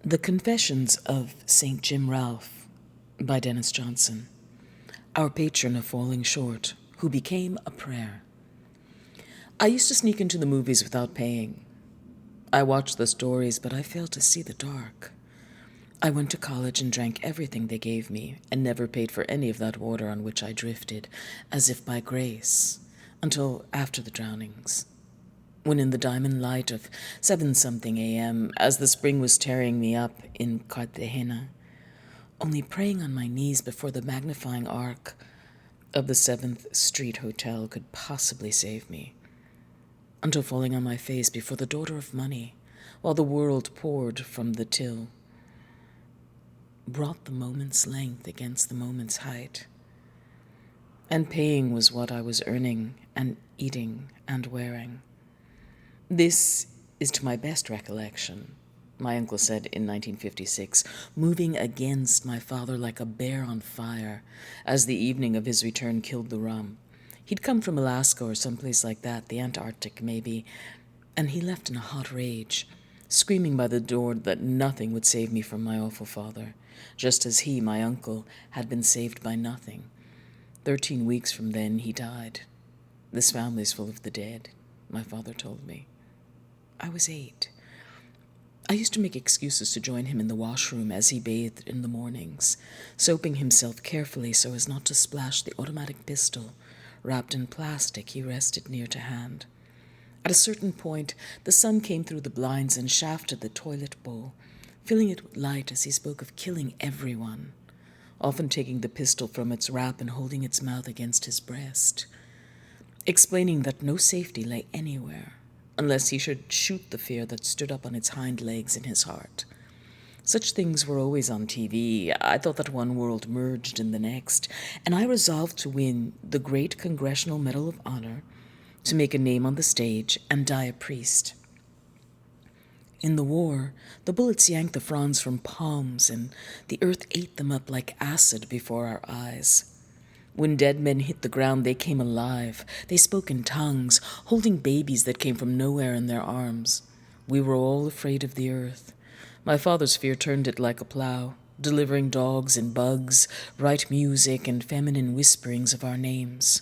The Confessions of St. Jim Ralph by Denis Johnson, our patron of falling short, who became a prayer. I used to sneak into the movies without paying. I watched the stories, but I failed to see the dark. I went to college and drank everything they gave me, and never paid for any of that water on which I drifted, as if by grace, until after the drownings. When in the diamond light of 7-something a.m., as the spring was tearing me up in Cartagena, only praying on my knees before the magnifying arc of the 7th Street Hotel could possibly save me, until falling on my face before the daughter of money, while the world poured from the till, brought the moment's length against the moment's height. And paying was what I was earning and eating and wearing. This is to my best recollection, my uncle said in 1956, moving against my father like a bear on fire, as the evening of his return killed the rum. He'd come from Alaska or someplace like that, the Antarctic maybe, and he left in a hot rage, screaming by the door that nothing would save me from my awful father, just as he, my uncle, had been saved by nothing. 13 weeks from then, he died. This family's full of the dead, my father told me. I was 8. I used to make excuses to join him in the washroom as he bathed in the mornings, soaping himself carefully so as not to splash the automatic pistol, wrapped in plastic he rested near to hand. At a certain point, the sun came through the blinds and shafted the toilet bowl, filling it with light as he spoke of killing everyone, often taking the pistol from its wrap and holding its mouth against his breast, explaining that no safety lay anywhere, unless he should shoot the fear that stood up on its hind legs in his heart. Such things were always on TV. I thought that one world merged in the next, and I resolved to win the great Congressional Medal of Honor, to make a name on the stage, and die a priest. In the war, the bullets yanked the fronds from palms, and the earth ate them up like acid before our eyes. When dead men hit the ground, they came alive. They spoke in tongues, holding babies that came from nowhere in their arms. We were all afraid of the earth. My father's fear turned it like a plow, delivering dogs and bugs, bright music, and feminine whisperings of our names.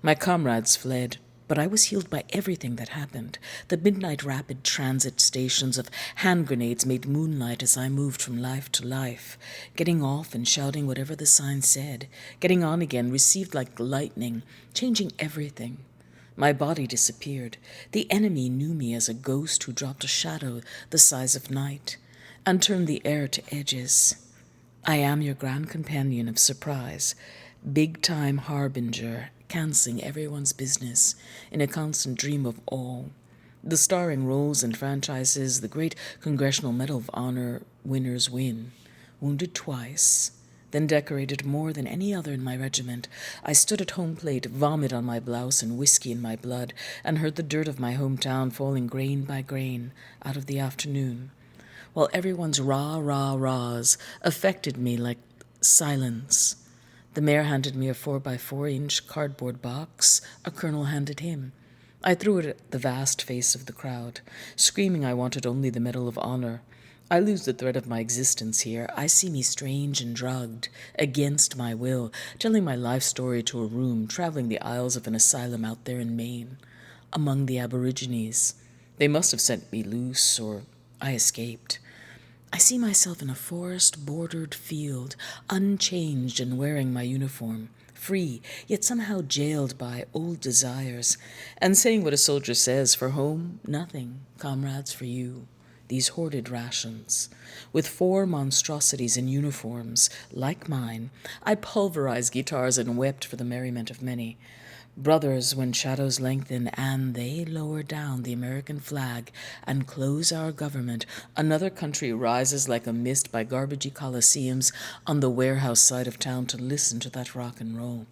My comrades fled, but I was healed by everything that happened. The midnight rapid transit stations of hand grenades made moonlight as I moved from life to life, getting off and shouting whatever the sign said, getting on again, received like lightning, changing everything. My body disappeared. The enemy knew me as a ghost who dropped a shadow the size of night and turned the air to edges. I am your grand companion of surprise, big-time harbinger, canceling everyone's business in a constant dream of awe. The starring roles and franchises the great Congressional Medal of Honor winners win. Wounded twice, then decorated more than any other in my regiment, I stood at home plate, vomit on my blouse and whiskey in my blood, and heard the dirt of my hometown falling grain by grain out of the afternoon, while everyone's rah-rah-rahs affected me like silence. The mayor handed me a 4x4-inch cardboard box a colonel handed him. I threw it at the vast face of the crowd, screaming I wanted only the Medal of Honor. I lose the thread of my existence here. I see me strange and drugged, against my will, telling my life story to a room, traveling the aisles of an asylum out there in Maine, among the Aborigines. They must have sent me loose, or I escaped. I see myself in a forest-bordered field, unchanged and wearing my uniform, free, yet somehow jailed by old desires, and saying what a soldier says, for home, nothing, comrades, for you, these hoarded rations. With 4 monstrosities in uniforms, like mine, I pulverized guitars and wept for the merriment of many. Brothers, when shadows lengthen and they lower down the American flag and close our government, another country rises like a mist by garbagey coliseums on the warehouse side of town to listen to that rock and roll.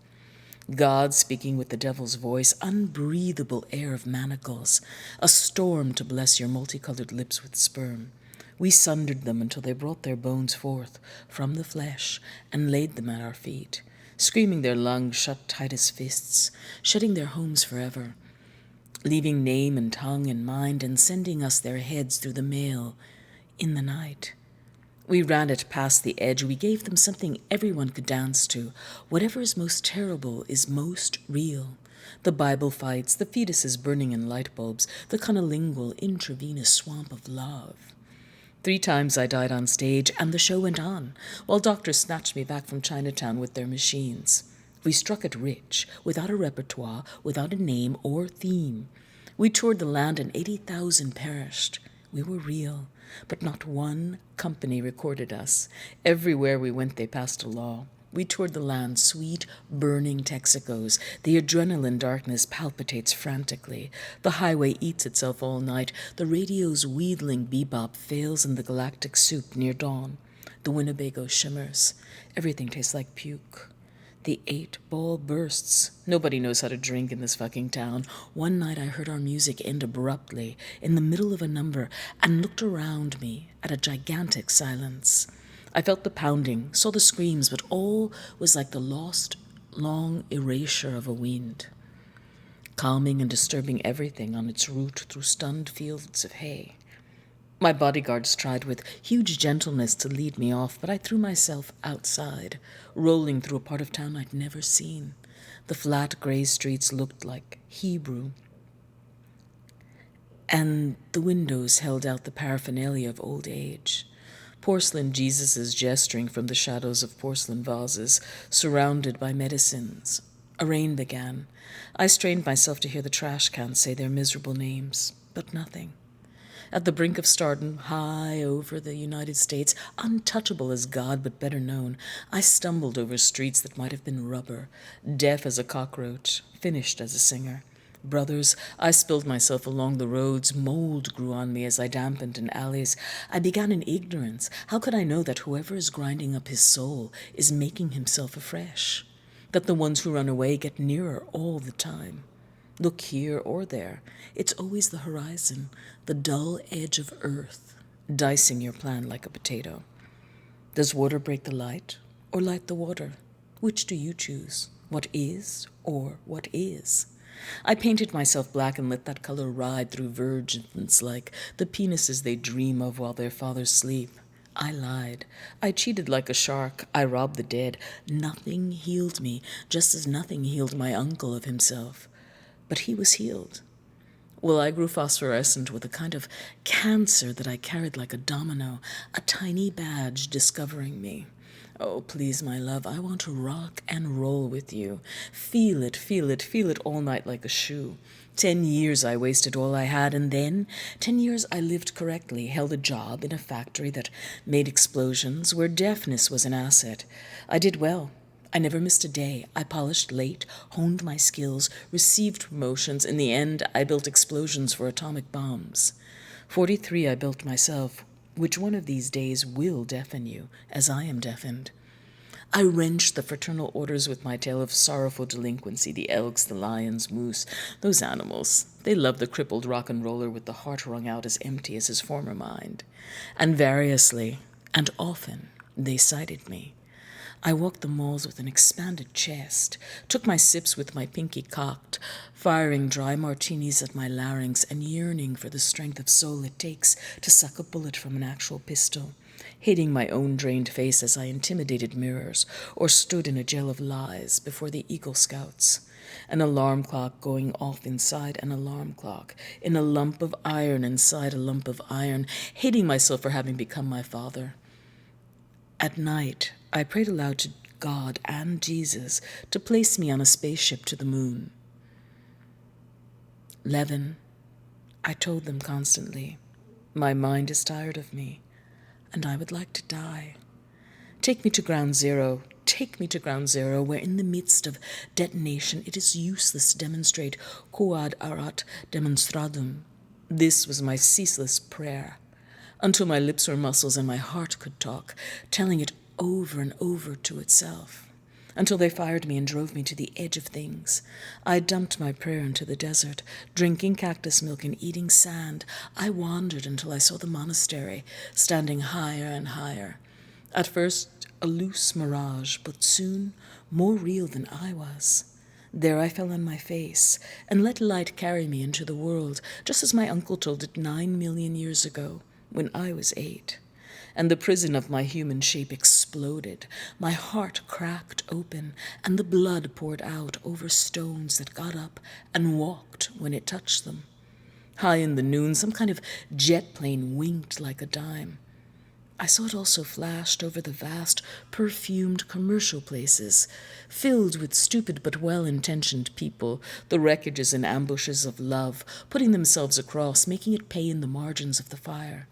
God speaking with the devil's voice, unbreathable air of manacles, a storm to bless your multicolored lips with sperm. We sundered them until they brought their bones forth from the flesh and laid them at our feet, screaming their lungs shut tight as fists, shutting their homes forever, leaving name and tongue and mind and sending us their heads through the mail in the night. We ran it past the edge. We gave them something everyone could dance to. Whatever is most terrible is most real. The Bible fights, the fetuses burning in light bulbs, the cunnilingual intravenous swamp of love. 3 times I died on stage, and the show went on, while doctors snatched me back from Chinatown with their machines. We struck it rich, without a repertoire, without a name or theme. We toured the land and 80,000 perished. We were real, but not one company recorded us. Everywhere we went, they passed a law. We toured the land, sweet, burning Texacos. The adrenaline darkness palpitates frantically. The highway eats itself all night. The radio's wheedling bebop fails in the galactic soup near dawn. The Winnebago shimmers. Everything tastes like puke. The 8-ball bursts. Nobody knows how to drink in this fucking town. One night I heard our music end abruptly, in the middle of a number, and looked around me at a gigantic silence. I felt the pounding, saw the screams, but all was like the lost, long erasure of a wind, calming and disturbing everything on its route through stunned fields of hay. My bodyguards tried with huge gentleness to lead me off, but I threw myself outside, rolling through a part of town I'd never seen. The flat gray streets looked like Hebrew, and the windows held out the paraphernalia of old age. Porcelain Jesuses gesturing from the shadows of porcelain vases, surrounded by medicines. A rain began. I strained myself to hear the trash cans say their miserable names, but nothing. At the brink of stardom, high over the United States, untouchable as God but better known, I stumbled over streets that might have been rubber, deaf as a cockroach, finished as a singer. Brothers, I spilled myself along the roads. Mold grew on me as I dampened in alleys. I began in ignorance. How could I know that whoever is grinding up his soul is making himself afresh? That the ones who run away get nearer all the time? Look here or there. It's always the horizon, the dull edge of earth, dicing your plan like a potato. Does water break the light, or light the water? Which do you choose? What is, or what is? I painted myself black and let that color ride through virgins like the penises they dream of while their fathers sleep. I lied. I cheated like a shark. I robbed the dead. Nothing healed me, just as nothing healed my uncle of himself. But he was healed. Well, I grew phosphorescent with a kind of cancer that I carried like a domino, a tiny badge discovering me. Oh, please, my love, I want to rock and roll with you. Feel it, feel it, feel it all night like a shoe. 10 years I wasted all I had, and then 10 years I lived correctly, held a job in a factory that made explosions, where deafness was an asset. I did well. I never missed a day. I polished late, honed my skills, received promotions. In the end, I built explosions for atomic bombs. 43 I built myself. Which one of these days will deafen you, as I am deafened? I wrenched the fraternal orders with my tale of sorrowful delinquency, the elks, the lions, moose, those animals. They love the crippled rock and roller with the heart wrung out as empty as his former mind. And variously, and often, they cited me. I walked the malls with an expanded chest, took my sips with my pinky cocked, firing dry martinis at my larynx and yearning for the strength of soul it takes to suck a bullet from an actual pistol, hating my own drained face as I intimidated mirrors or stood in a jail of lies before the Eagle Scouts. An alarm clock going off inside an alarm clock, in a lump of iron inside a lump of iron, hating myself for having become my father. At night, I prayed aloud to God and Jesus to place me on a spaceship to the moon. 11, I told them constantly, my mind is tired of me, and I would like to die. Take me to ground zero. Take me to ground zero, where in the midst of detonation it is useless to demonstrate quod erat demonstradum. This was my ceaseless prayer, until my lips were muscles and my heart could talk, telling it over and over to itself, until they fired me and drove me to the edge of things. I dumped my prayer into the desert, drinking cactus milk and eating sand. I wandered until I saw the monastery, standing higher and higher. At first, a loose mirage, but soon more real than I was. There I fell on my face and let light carry me into the world, just as my uncle told it 9 million years ago, when I was 8. and the prison of my human shape exploded. My heart cracked open, and the blood poured out over stones that got up and walked when it touched them. High in the noon, some kind of jet plane winked like a dime. I saw it also flashed over the vast, perfumed commercial places, filled with stupid but well-intentioned people, the wreckages and ambushes of love, putting themselves across, making it pay in the margins of the fire.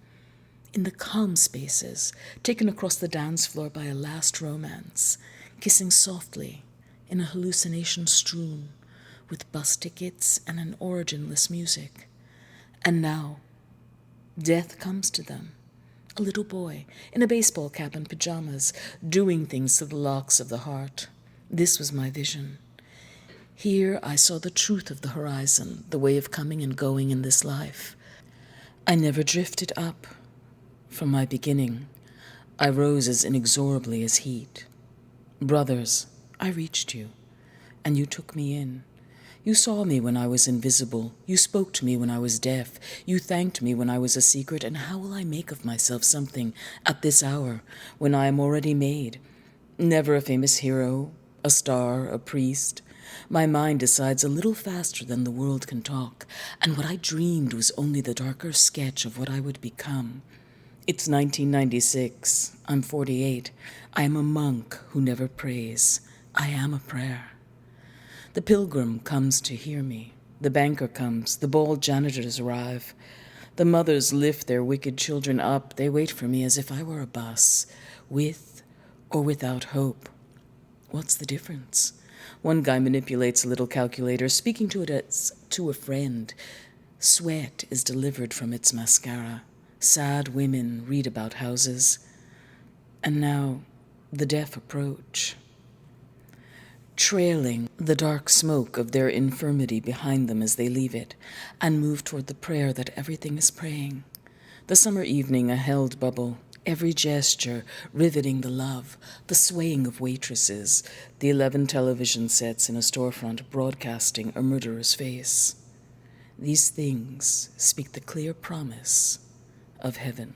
In the calm spaces, taken across the dance floor by a last romance, kissing softly in a hallucination strewn with bus tickets and an originless music. And now, death comes to them. A little boy in a baseball cap and pajamas, doing things to the locks of the heart. This was my vision. Here I saw the truth of the horizon, the way of coming and going in this life. I never drifted up. From my beginning, I rose as inexorably as heat. Brothers, I reached you, and you took me in. You saw me when I was invisible. You spoke to me when I was deaf. You thanked me when I was a secret. And how will I make of myself something at this hour when I am already made? Never a famous hero, a star, a priest. My mind decides a little faster than the world can talk. And what I dreamed was only the darker sketch of what I would become. It's 1996. I'm 48. I am a monk who never prays. I am a prayer. The pilgrim comes to hear me. The banker comes. The bald janitors arrive. The mothers lift their wicked children up. They wait for me as if I were a bus, with or without hope. What's the difference? One guy manipulates a little calculator, speaking to it as to a friend. Sweat is delivered from its mascara. Sad women read about houses. And now, the deaf approach, trailing the dark smoke of their infirmity behind them as they leave it, and move toward the prayer that everything is praying. The summer evening, a held bubble, every gesture riveting the love, the swaying of waitresses, the 11 television sets in a storefront broadcasting a murderer's face. These things speak the clear promise of heaven.